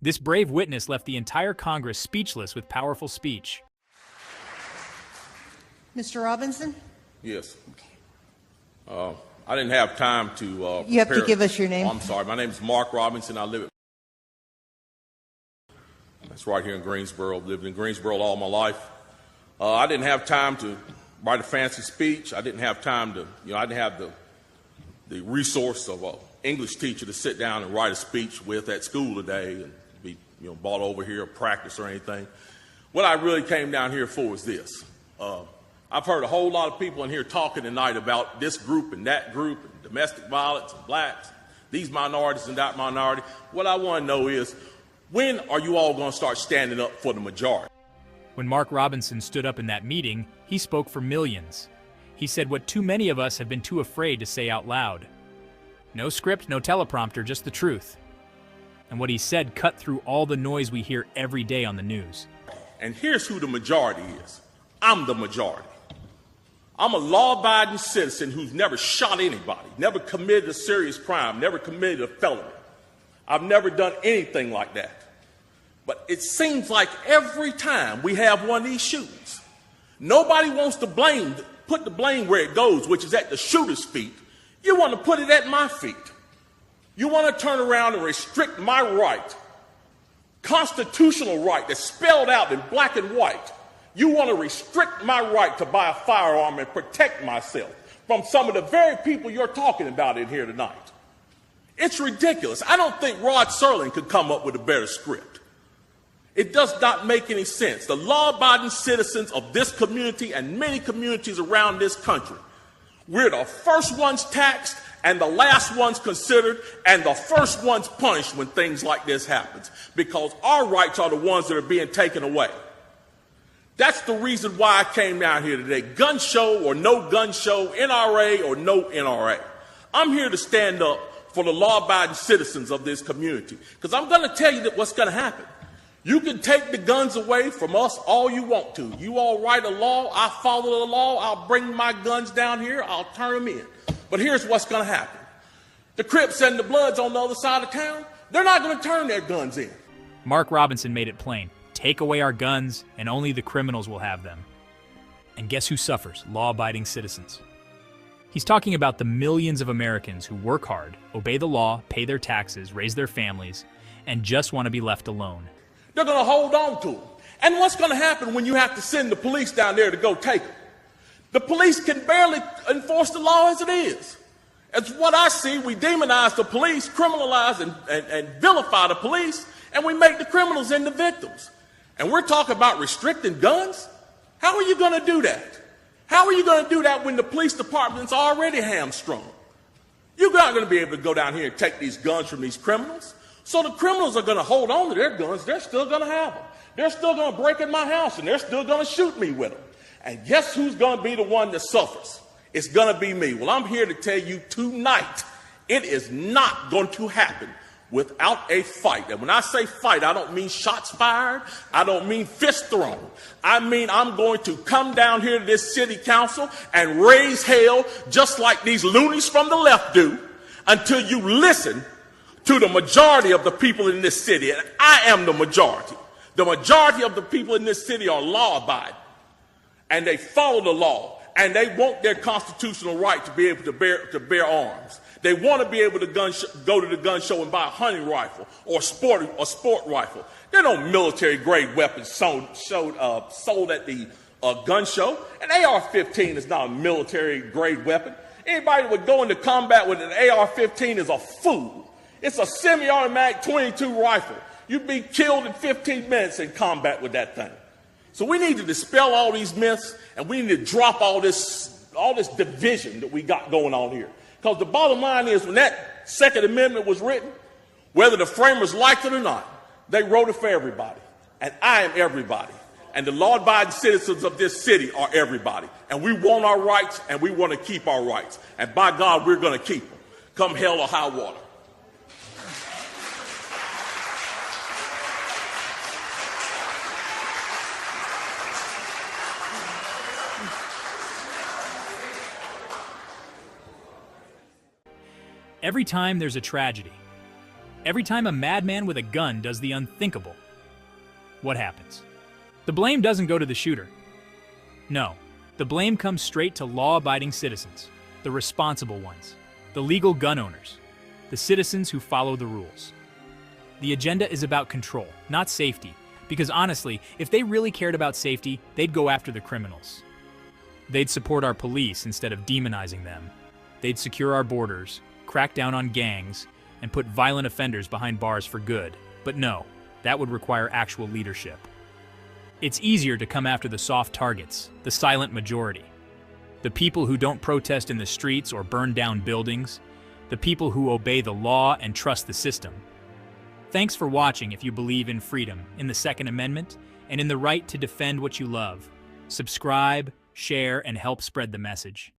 This brave witness left the entire Congress speechless with powerful speech. Mr. Robinson? Yes. I didn't have time to You have to give us your name. Oh, I'm sorry. My name is Mark Robinson. I live at... That's right here in Greensboro. I've lived in Greensboro all my life. I didn't have time to write a fancy speech. I didn't have time to, I didn't have the resource of an English teacher to sit down and write a speech with at school today and be, brought over here or practice or anything. What I really came down here for is this. I've heard a whole lot of people in here talking tonight about this group and that group and domestic violence and blacks, these minorities and that minority. What I want to know is, when are you all going to start standing up for the majority? When Mark Robinson stood up in that meeting, he spoke for millions. He said what too many of us have been too afraid to say out loud. No script, no teleprompter, just the truth. And what he said cut through all the noise we hear every day on the news. And here's who the majority is. I'm the majority. I'm a law-abiding citizen who's never shot anybody, never committed a serious crime, never committed a felony. I've never done anything like that. But it seems like every time we have one of these shootings, nobody wants to put the blame where it goes, which is at the shooter's feet. You want to put it at my feet. You want to turn around and restrict my right, constitutional right that's spelled out in black and white. You want to restrict my right to buy a firearm and protect myself from some of the very people you're talking about in here tonight. It's ridiculous. I don't think Rod Serling could come up with a better script. It does not make any sense. The law-abiding citizens of this community and many communities around this country, we're the first ones taxed and the last ones considered and the first ones punished when things like this happens, because our rights are the ones that are being taken away. That's the reason why I came down here today. Gun show or no gun show, NRA or no NRA. I'm here to stand up for the law-abiding citizens of this community, because I'm going to tell you that what's going to happen. You can take the guns away from us all you want to. You all write a law, I follow the law, I'll bring my guns down here, I'll turn them in. But here's what's going to happen. The Crips and the Bloods on the other side of town, they're not going to turn their guns in. Mark Robinson made it plain. Take away our guns, and only the criminals will have them. And guess who suffers? Law-abiding citizens. He's talking about the millions of Americans who work hard, obey the law, pay their taxes, raise their families, and just want to be left alone. They're going to hold on to them. And what's going to happen when you have to send the police down there to go take them? The police can barely enforce the law as it is. As what I see, we demonize the police, criminalize and vilify the police, and we make the criminals into victims. And we're talking about restricting guns? How are you going to do that? How are you going to do that when the police department's already hamstrung? You're not going to be able to go down here and take these guns from these criminals. So the criminals are going to hold on to their guns. They're still going to have them. They're still going to break in my house, and they're still going to shoot me with them. And guess who's going to be the one that suffers? It's going to be me. Well, I'm here to tell you tonight, it is not going to happen without a fight. And when I say fight, I don't mean shots fired. I don't mean fist thrown. I mean I'm going to come down here to this city council and raise hell just like these loonies from the left do until you listen to the majority of the people in this city. And I am the majority. The majority of the people in this city are law-abiding, and they follow the law, and they want their constitutional right to be able to bear arms. They want to be able to go to the gun show and buy a hunting rifle or a sport rifle. There are no military-grade weapons sold at the gun show. An AR-15 is not a military-grade weapon. Anybody that would go into combat with an AR-15 is a fool. It's a semi-automatic .22 rifle. You'd be killed in 15 minutes in combat with that thing. So we need to dispel all these myths, and we need to drop all this division that we got going on here. Because the bottom line is, when that Second Amendment was written, whether the framers liked it or not, they wrote it for everybody. And I am everybody. And the law-abiding citizens of this city are everybody. And we want our rights, and we want to keep our rights. And by God, we're going to keep them, come hell or high water. Every time there's a tragedy, Every time a madman with a gun does the unthinkable, what happens? The blame doesn't go to the shooter. No, the blame comes straight to law-abiding citizens, the responsible ones, the legal gun owners, the citizens who follow the rules. The agenda is about control, not safety, because honestly, if they really cared about safety, they'd go after the criminals. They'd support our police instead of demonizing them. They'd secure our borders, crack down on gangs, and put violent offenders behind bars for good. But no, that would require actual leadership. It's easier to come after the soft targets, the silent majority. The people who don't protest in the streets or burn down buildings. The people who obey the law and trust the system. Thanks for watching. If you believe in freedom, in the Second Amendment, and in the right to defend what you love, subscribe, share, and help spread the message.